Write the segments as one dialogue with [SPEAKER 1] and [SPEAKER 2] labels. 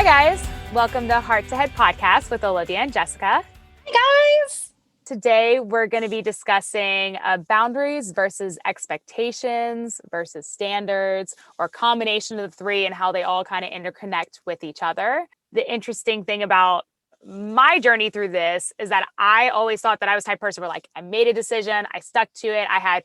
[SPEAKER 1] guys, welcome to Heart to Head Podcast with Olivia and Jessica.
[SPEAKER 2] Hey guys!
[SPEAKER 1] Today we're going to be discussing boundaries versus expectations versus standards, or a combination of the three and how they all kind of interconnect with each other. The interesting thing about my journey through this is that I always thought that I was the type of person where I made a decision, I stuck to it, I had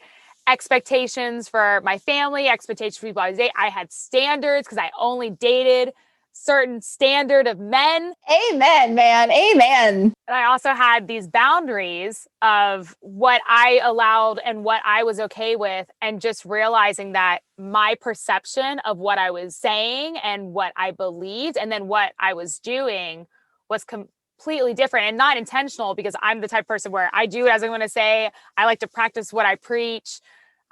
[SPEAKER 1] expectations for my family, expectations for people I was dating. I had standards because I only dated certain standard of men.
[SPEAKER 2] Amen, man. Amen.
[SPEAKER 1] And I also had these boundaries of what I allowed and what I was okay with, and just realizing that my perception of what I was saying and what I believed and then what I was doing was completely different and not intentional, because I'm the type of person where I do as I'm going to say. I like to practice what I preach.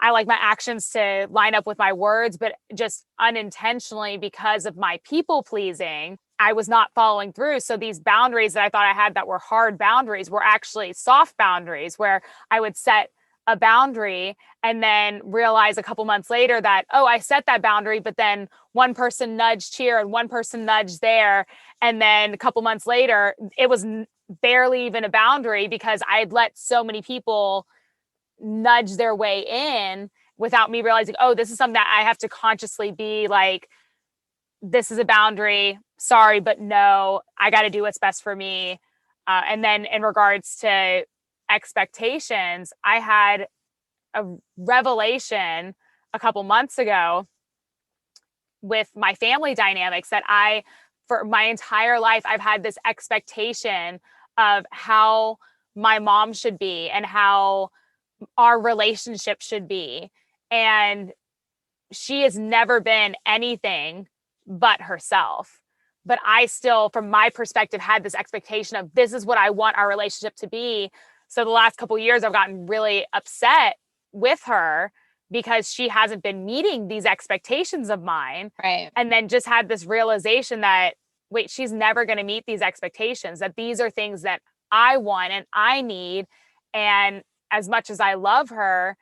[SPEAKER 1] I like my actions to line up with my words, but just unintentionally, because of my people pleasing, I was not following through. So these boundaries that I thought I had that were hard boundaries were actually soft boundaries, where I would set a boundary and then realize a couple months later that, oh, I set that boundary, but then one person nudged here and one person nudged there. And then a couple months later, it was barely even a boundary because I had let so many people nudge their way in without me realizing, oh, this is something that I have to consciously be like, this is a boundary. Sorry, but no, I got to do what's best for me. And then in regards to expectations, I had a revelation a couple months ago with my family dynamics that for my entire life, I've had this expectation of how my mom should be and how our relationship should be. And she has never been anything but herself. But I still, from my perspective, had this expectation of this is what I want our relationship to be. So the last couple of years, I've gotten really upset with her because she hasn't been meeting these expectations of mine.
[SPEAKER 2] Right.
[SPEAKER 1] And then just had this realization that, wait, she's never going to meet these expectations, that these are things that I want and I need. And as much as I love her,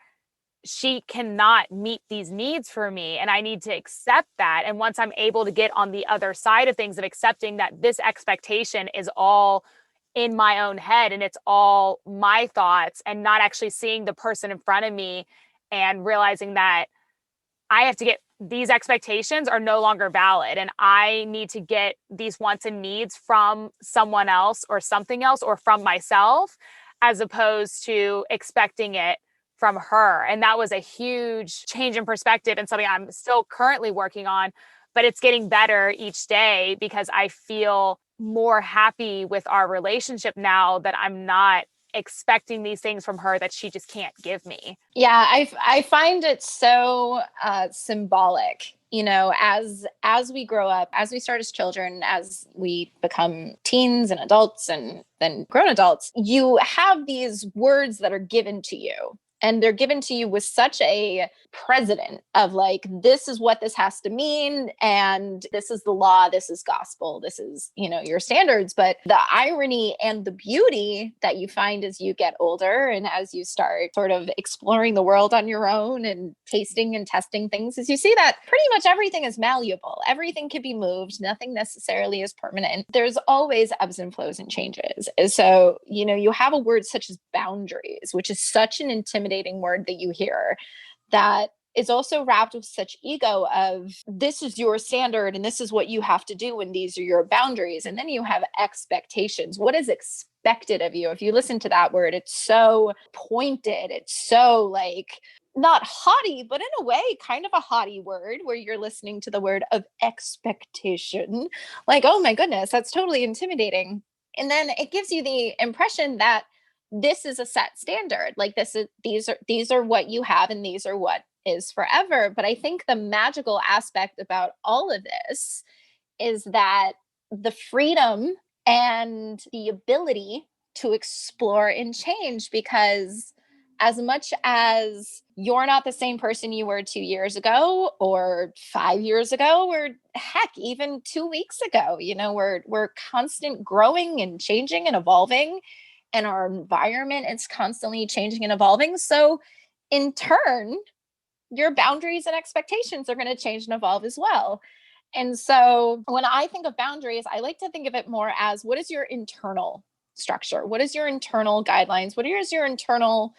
[SPEAKER 1] she cannot meet these needs for me. And I need to accept that. And once I'm able to get on the other side of things, of accepting that this expectation is all in my own head and it's all my thoughts, and not actually seeing the person in front of me and realizing that I have to get these expectations are no longer valid. And I need to get these wants and needs from someone else or something else or from myself, as opposed to expecting it from her. And that was a huge change in perspective and something I'm still currently working on, but it's getting better each day because I feel more happy with our relationship now that I'm not expecting these things from her that she just can't give me.
[SPEAKER 2] Yeah, I find it so symbolic, as we grow up, as we start as children, as we become teens and adults and then grown adults, you have these words that are given to you. And they're given to you with such a precedent of this is what this has to mean. And this is the law. This is gospel. This is, your standards. But the irony and the beauty that you find as you get older and as you start sort of exploring the world on your own and tasting and testing things, is you see that pretty much everything is malleable. Everything can be moved. Nothing necessarily is permanent. There's always ebbs and flows and changes. And so, you have a word such as boundaries, which is such an intimidating word that you hear, that is also wrapped with such ego of this is your standard and this is what you have to do and these are your boundaries. And then you have expectations. What is expected of you? If you listen to that word, it's so pointed. It's so not haughty, but in a way, kind of a haughty word where you're listening to the word of expectation. Oh my goodness, that's totally intimidating. And then it gives you the impression that this is a set standard. These are what you have and these are what is forever. But I think the magical aspect about all of this is that the freedom and the ability to explore and change, because as much as you're not the same person you were 2 years ago or 5 years ago, or heck, even 2 weeks ago, we're constant growing and changing and evolving. And our environment is constantly changing and evolving. So in turn, your boundaries and expectations are going to change and evolve as well. And so when I think of boundaries, I like to think of it more as, what is your internal structure? What is your internal guidelines? What is your internal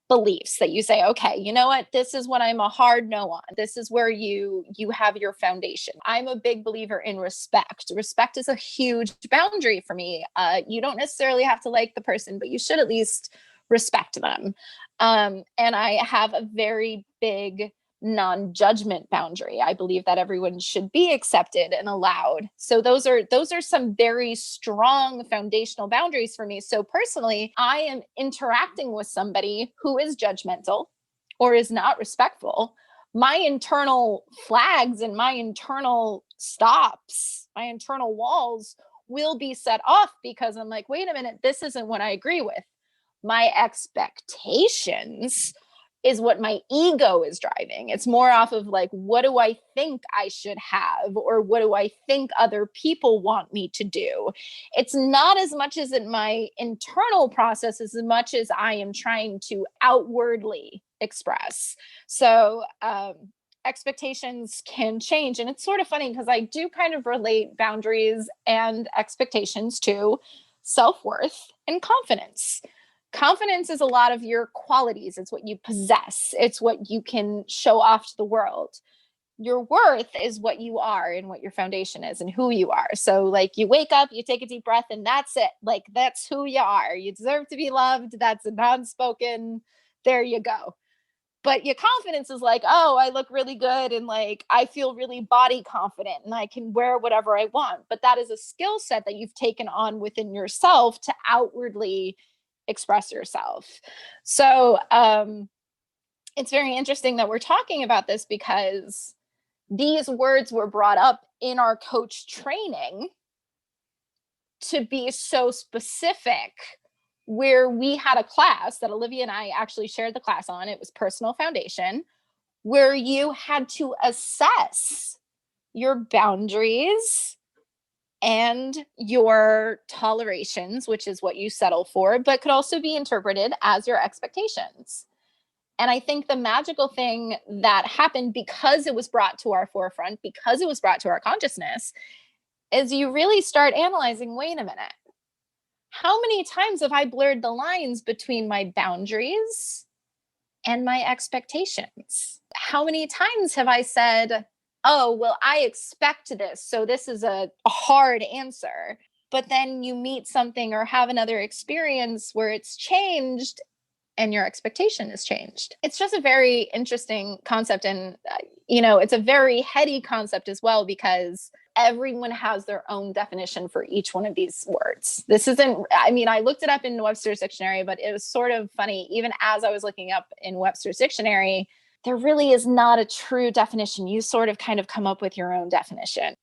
[SPEAKER 2] beliefs that you say, okay, you know what, this is what I'm a hard no on. This is where you have your foundation. I'm a big believer in respect. Respect is a huge boundary for me. You don't necessarily have to like the person, but you should at least respect them. And I have a very big non-judgment boundary. I believe that everyone should be accepted and allowed. So those are some very strong foundational boundaries for me. So personally, I am interacting with somebody who is judgmental or is not respectful. My internal flags and my internal stops, my internal walls will be set off, because I'm like, wait a minute, this isn't what I agree with. My expectations is what my ego is driving. It's more off of like, what do I think I should have? Or what do I think other people want me to do? It's not as much as in my internal process as much as I am trying to outwardly express. So expectations can change. And it's sort of funny because I do kind of relate boundaries and expectations to self-worth and confidence. Confidence is a lot of your qualities. It's what you possess. It's what you can show off to the world. Your worth is what you are and what your foundation is and who you are. So like, you wake up, you take a deep breath, and that's it. Like, that's who you are. You deserve to be loved. That's a non-spoken, there you go. But your confidence is like, oh, I look really good, and like, I feel really body confident, and I can wear whatever I want. But that is a skill set that you've taken on within yourself to outwardly express yourself. So it's very interesting that we're talking about this, because these words were brought up in our coach training to be so specific, where we had a class that Olivia and I actually shared the class on. It was Personal Foundation, where you had to assess your boundaries and your tolerations, which is what you settle for, but could also be interpreted as your expectations. And I think the magical thing that happened, because it was brought to our forefront, because it was brought to our consciousness, is you really start analyzing, wait a minute, how many times have I blurred the lines between my boundaries and my expectations? How many times have I said, oh, well, I expect this, so this is a hard answer. But then you meet something or have another experience where it's changed and your expectation is changed. It's just a very interesting concept. And, it's a very heady concept as well, because everyone has their own definition for each one of these words. This isn't, I looked it up in Webster's dictionary, but it was sort of funny. Even as I was looking up in Webster's dictionary, there really is not a true definition. You sort of kind of come up with your own definition.